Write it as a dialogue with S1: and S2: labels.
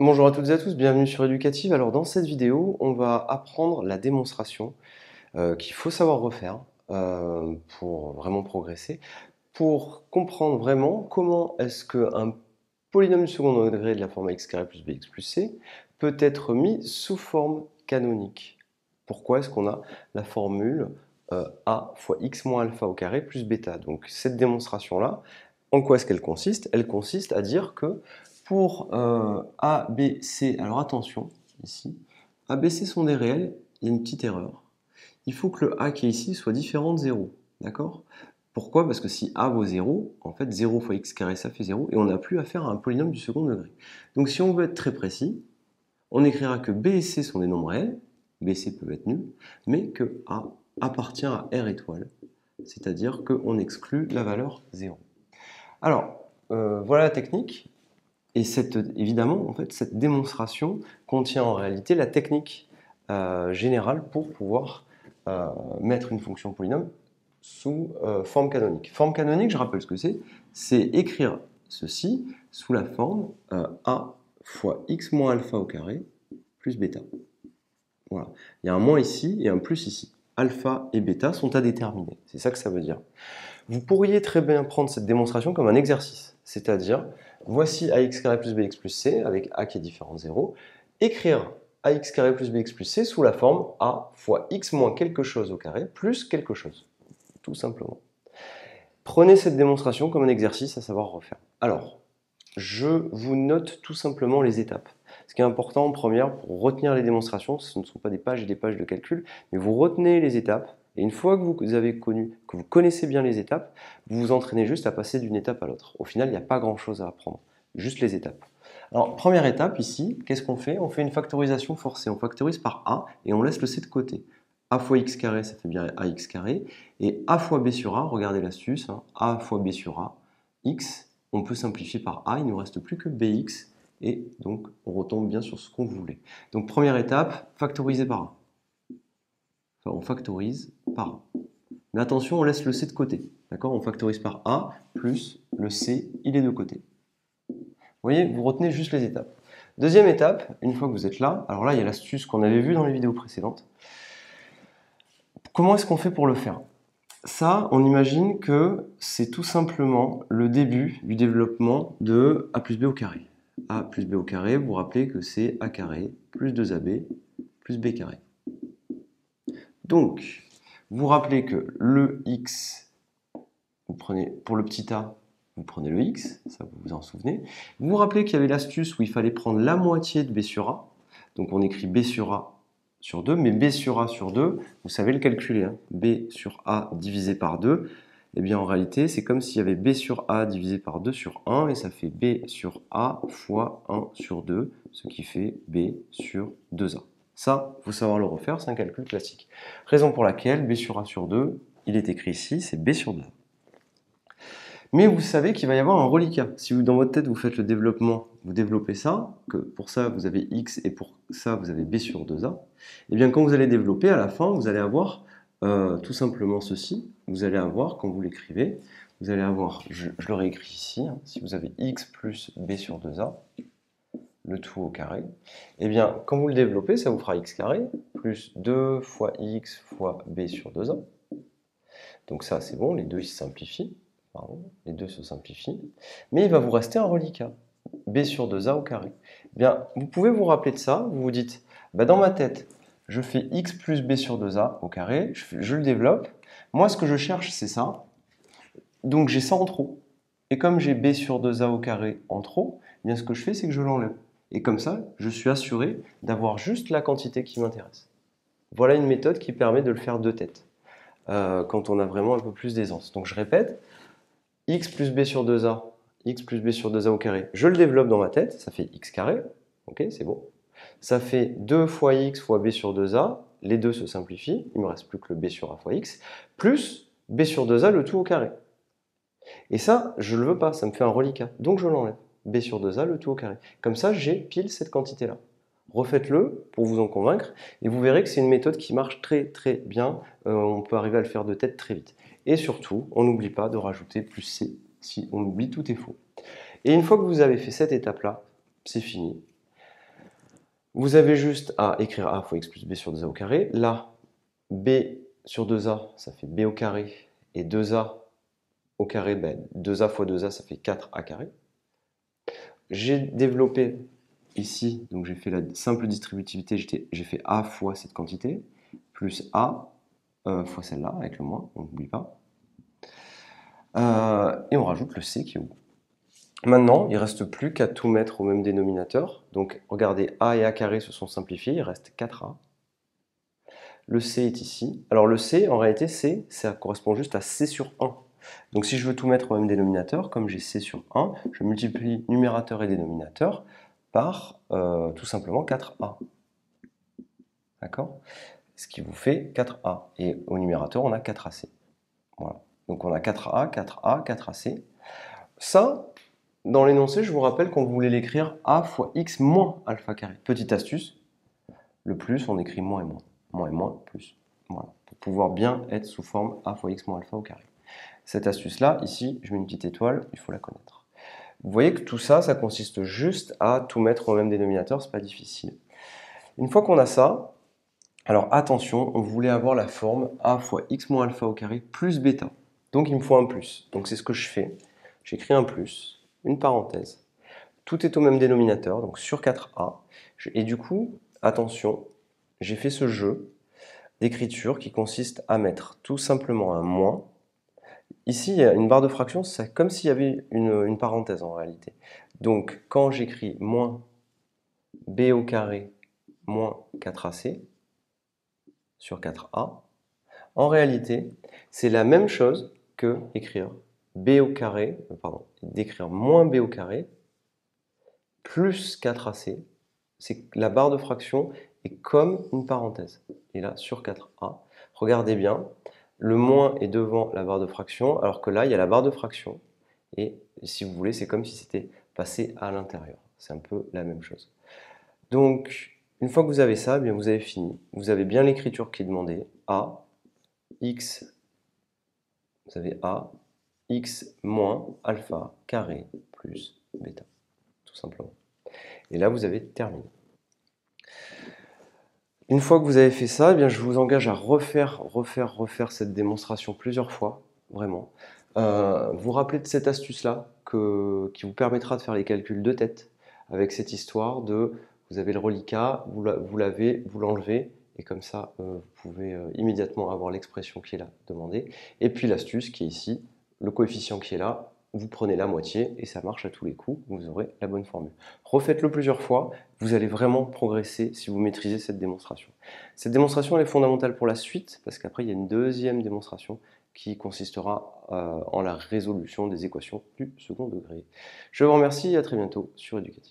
S1: Bonjour à toutes et à tous, bienvenue sur Éducative. Alors dans cette vidéo, on va apprendre la démonstration qu'il faut savoir refaire pour vraiment progresser, pour comprendre vraiment comment est-ce qu'un polynôme du second degré de la forme ax carré plus bx plus c peut être mis sous forme canonique. Pourquoi est-ce qu'on a la formule a fois x moins alpha au carré plus bêta? Donc cette démonstration-là, en quoi est-ce qu'elle consiste? Elle consiste à dire que pour A, B, C, alors attention, ici, A, B, C sont des réels, il y a une petite erreur. Il faut que le A qui est ici soit différent de 0, d'accord? Pourquoi? Parce que si A vaut 0, en fait 0 fois x carré ça fait 0, et on n'a plus affaire à un polynôme du second degré. Donc si on veut être très précis, on écrira que B et C sont des nombres réels, B et C peuvent être nuls, mais que A appartient à R étoile, c'est-à-dire qu'on exclut la valeur 0. Alors, voilà la technique. Et évidemment, en fait, cette démonstration contient en réalité la technique générale pour pouvoir mettre une fonction polynôme sous forme canonique. Forme canonique, je rappelle ce que c'est écrire ceci sous la forme a fois x moins alpha au carré plus bêta. Voilà. Il y a un moins ici et un plus ici. Alpha et bêta sont à déterminer. C'est ça que ça veut dire. Vous pourriez très bien prendre cette démonstration comme un exercice, c'est-à-dire, voici ax carré plus bx plus c, avec a qui est différent de 0, écrire ax carré plus bx plus c sous la forme a fois x moins quelque chose au carré plus quelque chose, tout simplement. Prenez cette démonstration comme un exercice à savoir refaire. Alors, je vous note tout simplement les étapes. Ce qui est important en première, pour retenir les démonstrations, ce ne sont pas des pages et des pages de calcul, mais vous retenez les étapes, et une fois que vous connaissez bien les étapes, vous vous entraînez juste à passer d'une étape à l'autre. Au final, il n'y a pas grand-chose à apprendre, juste les étapes. Alors, première étape ici, qu'est-ce qu'on fait? On fait une factorisation forcée. On factorise par a et on laisse le c de côté. A fois x carré, ça fait bien ax carré. Et a fois b sur a, regardez l'astuce, hein, a fois b sur a, x, on peut simplifier par a, il ne nous reste plus que bx, et donc on retombe bien sur ce qu'on voulait. Donc première étape, factoriser par a. Enfin, on factorise par a. Mais attention, on laisse le c de côté. D'accord? On factorise par a, plus le c, il est de côté. Vous voyez, vous retenez juste les étapes. Deuxième étape, une fois que vous êtes là, alors là, il y a l'astuce qu'on avait vue dans les vidéos précédentes. Comment est-ce qu'on fait pour le faire? Ça, on imagine que c'est tout simplement le début du développement de a plus b au carré. A plus b au carré, vous vous rappelez que c'est a carré plus 2ab plus b carré. Donc, vous vous rappelez que le x, vous prenez pour le petit a, vous prenez le x, ça vous vous en souvenez. Vous vous rappelez qu'il y avait l'astuce où il fallait prendre la moitié de b sur a. Donc on écrit b sur a sur 2, mais b sur a sur 2, vous savez le calculer. Hein. B sur a divisé par 2, eh bien en réalité, c'est comme s'il y avait b sur a divisé par 2 sur 1, et ça fait b sur a fois 1 sur 2, ce qui fait b sur 2a. Ça, il faut savoir le refaire, c'est un calcul classique. Raison pour laquelle b sur a sur 2, il est écrit ici, c'est b sur 2a. Mais vous savez qu'il va y avoir un reliquat. Si vous, dans votre tête, vous faites le développement, vous développez ça, que pour ça, vous avez x et pour ça, vous avez b sur 2a, et bien quand vous allez développer, à la fin, vous allez avoir tout simplement ceci. Vous allez avoir, quand vous l'écrivez, vous allez avoir, je le réécris ici, hein, si vous avez x plus b sur 2a, le tout au carré, et bien quand vous le développez, ça vous fera x carré plus 2 fois x fois b sur 2a. Donc ça, c'est bon, les deux ils se simplifient. Pardon, les deux se simplifient. Mais il va vous rester un reliquat, b sur 2a au carré. Eh bien, vous pouvez vous rappeler de ça, vous vous dites, bah dans ma tête, je fais x plus b sur 2a au carré, je le développe. Moi, ce que je cherche, c'est ça. Donc j'ai ça en trop. Et comme j'ai b sur 2a au carré en trop, eh bien ce que je fais, c'est que je l'enlève. Et comme ça, je suis assuré d'avoir juste la quantité qui m'intéresse. Voilà une méthode qui permet de le faire de tête, quand on a vraiment un peu plus d'aisance. Donc je répète, x plus b sur 2a, x plus b sur 2a au carré, je le développe dans ma tête, ça fait x carré, ok, c'est bon. Ça fait 2 fois x fois b sur 2a, les deux se simplifient, il ne me reste plus que le b sur a fois x, plus b sur 2a, le tout au carré. Et ça, je ne le veux pas, ça me fait un reliquat, donc je l'enlève. B sur 2a, le tout au carré. Comme ça, j'ai pile cette quantité-là. Refaites-le pour vous en convaincre, et vous verrez que c'est une méthode qui marche très très bien, on peut arriver à le faire de tête très vite. Et surtout, on n'oublie pas de rajouter plus C. Si on oublie, tout est faux. Et une fois que vous avez fait cette étape-là, c'est fini. Vous avez juste à écrire a fois x plus b sur 2a au carré. Là, b sur 2a, ça fait b au carré. Et 2a au carré, ben, 2a fois 2a, ça fait 4a carré. J'ai développé ici, donc j'ai fait la simple distributivité, j'ai fait a fois cette quantité, plus a fois celle-là, avec le moins, on n'oublie pas. Et on rajoute le c qui est au bout. Maintenant, il ne reste plus qu'à tout mettre au même dénominateur. Donc regardez, a et a carré se sont simplifiés, il reste 4a. Le c est ici. Alors le c, en réalité, c, ça correspond juste à c sur 1. Donc si je veux tout mettre au même dénominateur, comme j'ai c sur 1, je multiplie numérateur et dénominateur par tout simplement 4a. D'accord? Ce qui vous fait 4a. Et au numérateur, on a 4ac. Voilà. Donc on a 4a, 4a, 4ac. Ça, dans l'énoncé, je vous rappelle qu'on voulait l'écrire a fois x moins alpha carré. Petite astuce, le plus, on écrit moins et moins. Moins et moins, plus. Voilà. Pour pouvoir bien être sous forme a fois x moins alpha au carré. Cette astuce-là, ici, je mets une petite étoile, il faut la connaître. Vous voyez que tout ça, ça consiste juste à tout mettre au même dénominateur, c'est pas difficile. Une fois qu'on a ça, alors attention, on voulait avoir la forme a fois x moins alpha au carré plus bêta. Donc il me faut un plus. Donc c'est ce que je fais. J'écris un plus, une parenthèse. Tout est au même dénominateur, donc sur 4a. Et du coup, attention, j'ai fait ce jeu d'écriture qui consiste à mettre tout simplement un moins. Ici, il y a une barre de fraction, c'est comme s'il y avait une parenthèse en réalité. Donc quand j'écris moins b au carré moins 4ac sur 4a, en réalité, c'est la même chose que écrire b au carré, d'écrire moins b au carré plus 4ac. C'est la barre de fraction est comme une parenthèse. Et là, sur 4a, regardez bien, le moins est devant la barre de fraction, alors que là, il y a la barre de fraction. Et si vous voulez, c'est comme si c'était passé à l'intérieur. C'est un peu la même chose. Donc, une fois que vous avez ça, eh bien vous avez fini. Vous avez bien l'écriture qui est demandée. A, x, vous avez A, x moins alpha carré plus bêta, tout simplement. Et là, vous avez terminé. Une fois que vous avez fait ça, eh bien, je vous engage à refaire cette démonstration plusieurs fois, vraiment. Vous rappelez de cette astuce-là qui vous permettra de faire les calculs de tête avec cette histoire de vous avez le reliquat, vous l'avez, vous l'enlevez, et comme ça, vous pouvez immédiatement avoir l'expression qui est là demandée. Et puis l'astuce qui est ici, le coefficient qui est là, vous prenez la moitié et ça marche à tous les coups, vous aurez la bonne formule. Refaites-le plusieurs fois, vous allez vraiment progresser si vous maîtrisez cette démonstration. Cette démonstration elle est fondamentale pour la suite, parce qu'après il y a une deuxième démonstration qui consistera en la résolution des équations du second degré. Je vous remercie et à très bientôt sur Educatif.